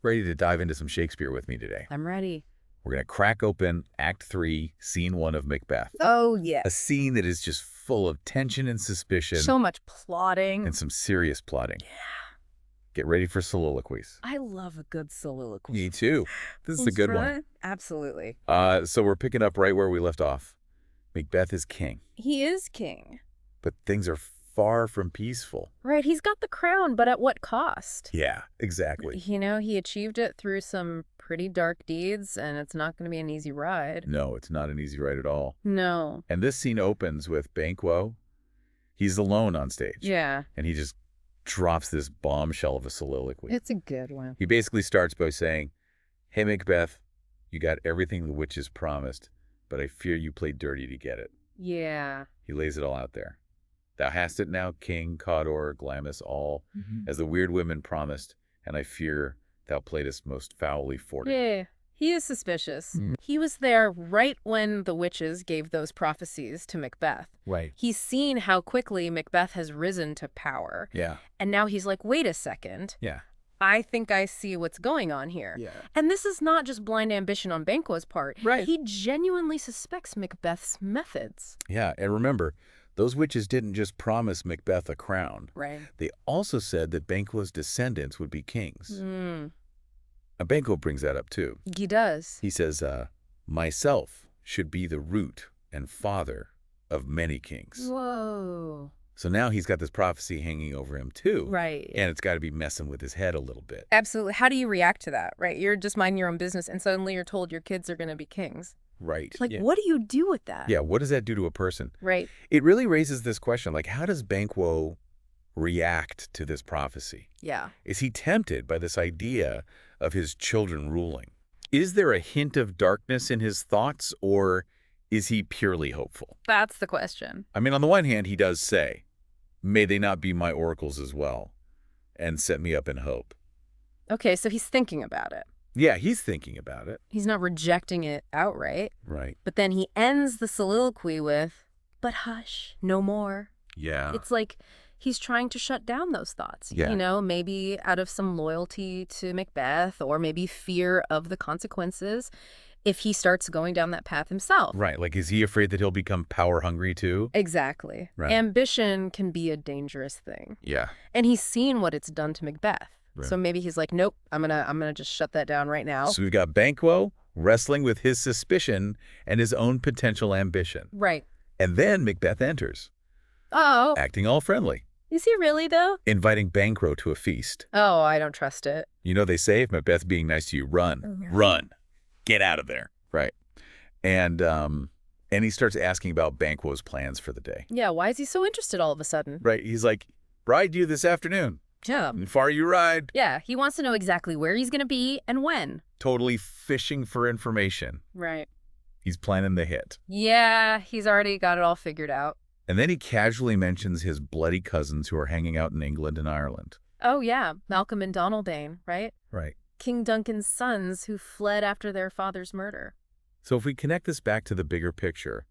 Ready to dive into some Shakespeare with me today? I'm ready. We're going to crack open Act 3, Scene 1 of Macbeth. Oh, yeah. A scene that is just full of tension and suspicion So much plotting. and some serious plotting. Yeah. Get ready for soliloquies. I love a good soliloquy. Me too. This is a good one. Absolutely. So we're picking up right where we left off. Macbeth is king, He is king. but things are far from peaceful. Right, he's got the crown, but at what cost? Yeah, exactly. You know, he achieved it through some pretty dark deeds, and it's not going to be an easy ride. No, it's not an easy ride at all. No. And this scene opens with Banquo. He's alone on stage. Yeah. And he just drops this bombshell of a soliloquy. It's a good one. He basically starts by saying, "Hey, Macbeth, you got everything the witches promised, but I fear you played dirty to get it." Yeah. He lays it all out there. "Thou hast it now, King, Cawdor, Glamis, all, as the weird women promised, and I fear thou playedest most foully for it." Yeah. He is suspicious. He was there right when the witches gave those prophecies to Macbeth. Right. He's seen how quickly Macbeth has risen to power. Yeah. And now he's like, wait a second. Yeah. I think I see what's going on here. Yeah. And this is not just blind ambition on Banquo's part. Right. He genuinely suspects Macbeth's methods. Yeah, and remember, those witches didn't just promise Macbeth a crown. Right. They also said that Banquo's descendants would be kings. Mm. Now, Banquo brings that up too. He does. He says, myself should be the root and father of many kings. Whoa. So now he's got this prophecy hanging over him too. Right. And it's got to be messing with his head a little bit. Absolutely. How do you react to that, right? You're just minding your own business, and suddenly you're told your kids are going to be kings. Right. Like, Yeah. what do you do with that? Yeah, what does that do to a person? Right. It really raises this question, like, how does Banquo react to this prophecy? Yeah. Is he tempted by this idea of his children ruling? Is there a hint of darkness in his thoughts, or is he purely hopeful? That's the question. I mean, on the one hand, he does say, "May they not be my oracles as well, and set me up in hope." Okay, so he's thinking about it. Yeah, he's thinking about it. He's not rejecting it outright. Right. But then he ends the soliloquy with, "But hush, no more." Yeah. It's like he's trying to shut down those thoughts. Yeah. You know, maybe out of some loyalty to Macbeth, or maybe fear of the consequences if he starts going down that path himself. Right. Like, is he afraid that he'll become power hungry too? Exactly. Right. Ambition can be a dangerous thing. Yeah. And he's seen what it's done to Macbeth. Right. So maybe he's like, nope, I'm gonna just shut that down right now. So we've got Banquo wrestling with his suspicion and his own potential ambition. Right. And then Macbeth enters, Oh, acting all friendly, is he really though? inviting Banquo to a feast. Oh, I don't trust it. You know, they say if Macbeth being nice to you, run, run, get out of there. Right. And he starts asking about Banquo's plans for the day. Yeah, why is he so interested all of a sudden? Right. He's like, "Ride you this afternoon. Yeah. And far you ride." Yeah, he wants to know exactly where he's going to be and when. Totally fishing for information. Right. He's planning the hit. Yeah, he's already got it all figured out. And then he casually mentions his bloody cousins who are hanging out in England and Ireland. Oh, yeah, Malcolm and Donalbain, right? Right. King Duncan's sons who fled after their father's murder. So if we connect this back to the bigger picture,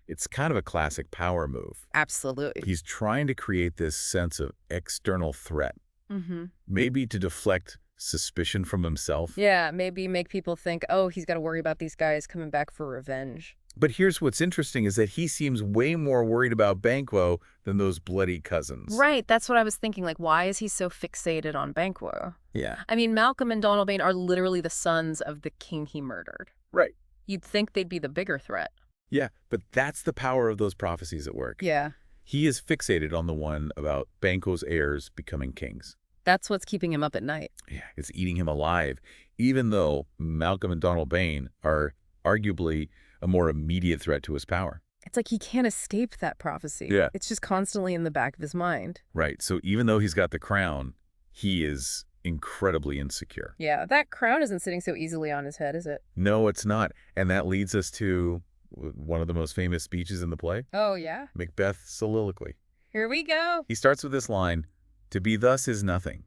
it's kind of a classic power move. Absolutely. He's trying to create this sense of external threat, Mm-hmm. maybe to deflect suspicion from himself. Yeah, maybe make people think, oh, he's got to worry about these guys coming back for revenge. But here's what's interesting is that he seems way more worried about Banquo than those bloody cousins. Right, that's what I was thinking. Like, why is he so fixated on Banquo? Yeah. I mean, Malcolm and Donalbain are literally the sons of the king he murdered. Right. You'd think they'd be the bigger threat. Yeah, but that's the power of those prophecies at work. Yeah. He is fixated on the one about Banquo's heirs becoming kings. That's what's keeping him up at night. Yeah, it's eating him alive, even though Malcolm and Donalbain are arguably a more immediate threat to his power. It's like he can't escape that prophecy. Yeah. It's just constantly in the back of his mind. Right, so even though he's got the crown, he is incredibly insecure. Yeah, that crown isn't sitting so easily on his head, is it? No, it's not. And that leads us to one of the most famous speeches in the play, Oh, yeah? Macbeth's soliloquy. Here we go. He starts with this line, "To be thus is nothing,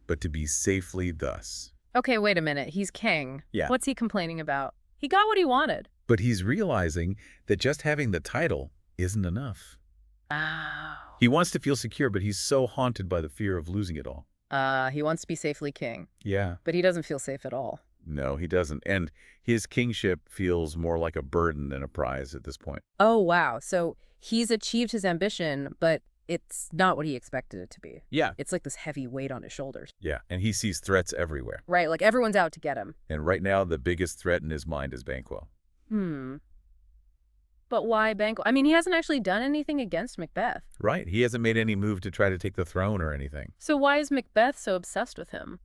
but to be safely thus." Okay, wait a minute. He's king. Yeah. What's he complaining about? He got what he wanted. But he's realizing that just having the title isn't enough. Oh. He wants to feel secure, but he's so haunted by the fear of losing it all. He wants to be safely king, Yeah. but he doesn't feel safe at all. No, he doesn't. And his kingship feels more like a burden than a prize at this point. Oh, wow. So he's achieved his ambition, but it's not what he expected it to be. Yeah. It's like this heavy weight on his shoulders. Yeah. And he sees threats everywhere. Right, like everyone's out to get him. And right now, the biggest threat in his mind is Banquo. But why Banquo? I mean, he hasn't actually done anything against Macbeth. Right. He hasn't made any move to try to take the throne or anything. So why is Macbeth so obsessed with him?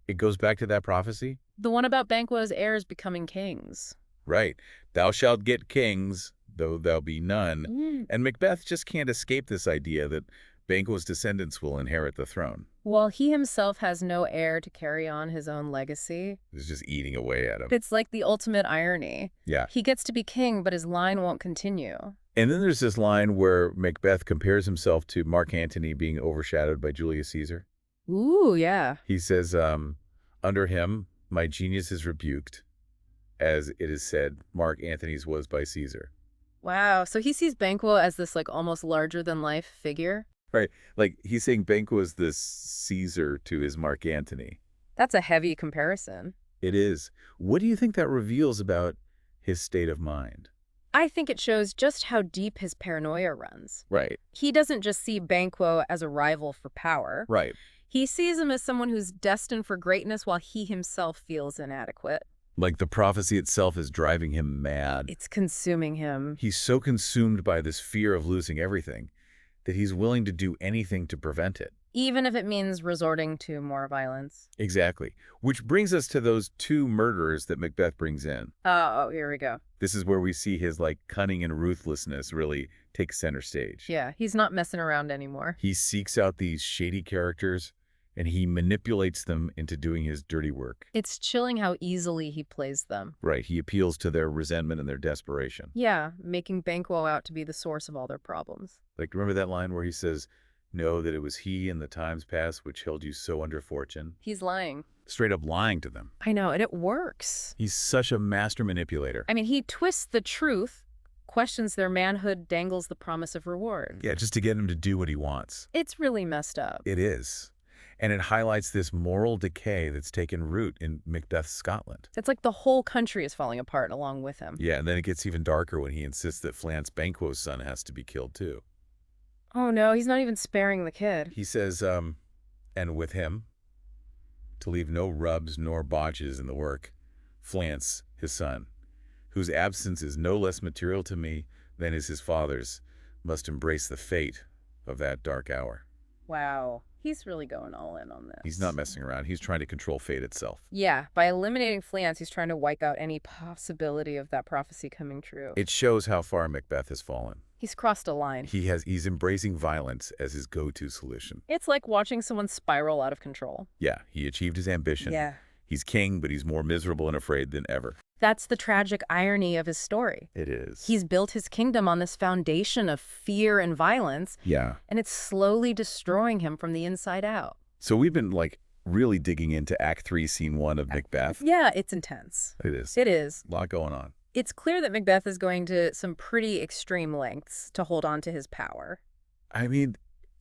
It goes back to that prophecy. The one about Banquo's heirs becoming kings. Right. Thou shalt get kings, though thou be none. And Macbeth just can't escape this idea that Banquo's descendants will inherit the throne. While he himself has no heir to carry on his own legacy. It's just eating away at him. It's like the ultimate irony. Yeah. He gets to be king, but his line won't continue. And then there's this line where Macbeth compares himself to Mark Antony being overshadowed by Julius Caesar. Ooh, yeah. He says, under him, my genius is rebuked, as it is said, Mark Antony's was by Caesar. Wow. So he sees Banquo as this like almost larger than life figure? Right. Like he's saying Banquo is the Caesar to his Mark Antony. That's a heavy comparison. It is. What do you think that reveals about his state of mind? I think it shows just how deep his paranoia runs. Right. He doesn't just see Banquo as a rival for power. Right. He sees him as someone who's destined for greatness while he himself feels inadequate. Like the prophecy itself is driving him mad. It's consuming him. He's so consumed by this fear of losing everything that he's willing to do anything to prevent it. Even if it means resorting to more violence. Exactly. Which brings us to those two murderers that Macbeth brings in. Oh, here we go. This is where we see his like cunning and ruthlessness really take center stage. Yeah, he's not messing around anymore. He seeks out these shady characters and he manipulates them into doing his dirty work. It's chilling how easily he plays them. Right. He appeals to their resentment and their desperation. Yeah, making Banquo out to be the source of all their problems. Like, remember that line where he says, know that it was he in the times past which held you so under fortune? He's lying. Straight up lying to them. I know, and it works. He's such a master manipulator. I mean, he twists the truth, questions their manhood, dangles the promise of reward. Yeah, just to get him to do what he wants. It's really messed up. It is. And it highlights this moral decay that's taken root in Macbeth's Scotland. It's like the whole country is falling apart along with him. Yeah, and then it gets even darker when he insists that Flance Banquo's son has to be killed too. Oh no, he's not even sparing the kid. He says, and with him, to leave no rubs nor botches in the work, Flance, his son, whose absence is no less material to me than is his father's, must embrace the fate of that dark hour. Wow. He's really going all in on this. He's not messing around. He's trying to control fate itself. Yeah, by eliminating Flance, he's trying to wipe out any possibility of that prophecy coming true. It shows how far Macbeth has fallen. He's crossed a line. He's embracing violence as his go-to solution. It's like watching someone spiral out of control. Yeah, he achieved his ambition. Yeah. He's king, but he's more miserable and afraid than ever. That's the tragic irony of his story. It is. He's built his kingdom on this foundation of fear and violence. Yeah. And it's slowly destroying him from the inside out. So we've been like really digging into Act 3, Scene 1 of Macbeth. Yeah, it's intense. It is. It is. A lot going on. It's clear that Macbeth is going to some pretty extreme lengths to hold on to his power. I mean,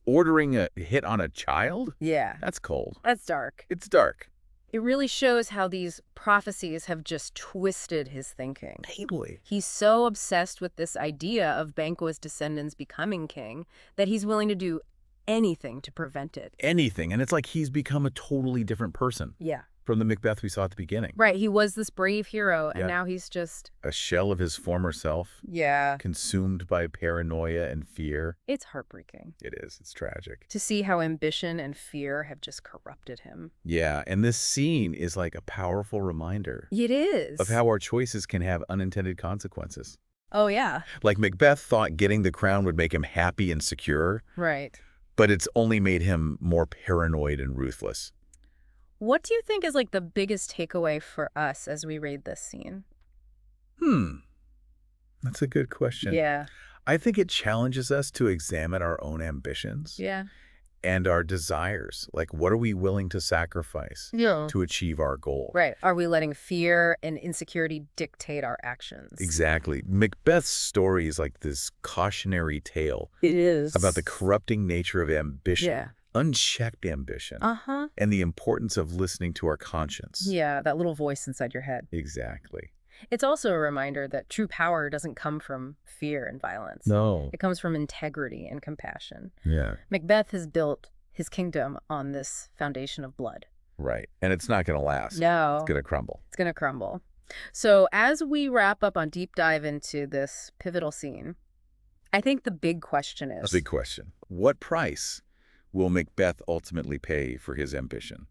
ordering a hit on a child? Yeah. That's cold. That's dark. It's dark. It really shows how these prophecies have just twisted his thinking. Totally. He's so obsessed with this idea of Banquo's descendants becoming king that he's willing to do anything to prevent it. Anything. And it's like he's become a totally different person. Yeah. From the Macbeth we saw at the beginning. Right. He was this brave hero, and Yeah. now he's just... A shell of his former self. Yeah. Consumed by paranoia and fear. It's heartbreaking. It is. It's tragic. To see how ambition and fear have just corrupted him. Yeah, and this scene is like a powerful reminder It is. of how our choices can have unintended consequences. Oh, yeah. Like Macbeth thought getting the crown would make him happy and secure, Right. but it's only made him more paranoid and ruthless. What do you think is like the biggest takeaway for us as we read this scene? That's a good question. Yeah. I think it challenges us to examine our own ambitions Yeah. and our desires. Like, what are we willing to sacrifice Yeah. to achieve our goal? Right. Are we letting fear and insecurity dictate our actions? Exactly. Macbeth's story is like this cautionary tale It is. about the corrupting nature of ambition. Yeah. unchecked ambition, Uh-huh. and the importance of listening to our conscience. Yeah, that little voice inside your head. Exactly. It's also a reminder that true power doesn't come from fear and violence. No. It comes from integrity and compassion. Yeah. Macbeth has built his kingdom on this foundation of blood. Right. And it's not going to last. No. It's going to crumble. It's going to crumble. So as we wrap up on deep dive into this pivotal scene, I think the big question is... A big question. What price will Macbeth ultimately pay for his ambition?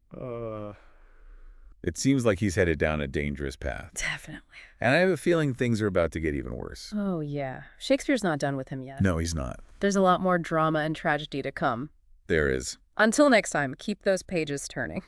It seems like he's headed down a dangerous path. Definitely. And I have a feeling things are about to get even worse. Oh, yeah. Shakespeare's not done with him yet. No, he's not. There's a lot more drama and tragedy to come. There is. Until next time, keep those pages turning.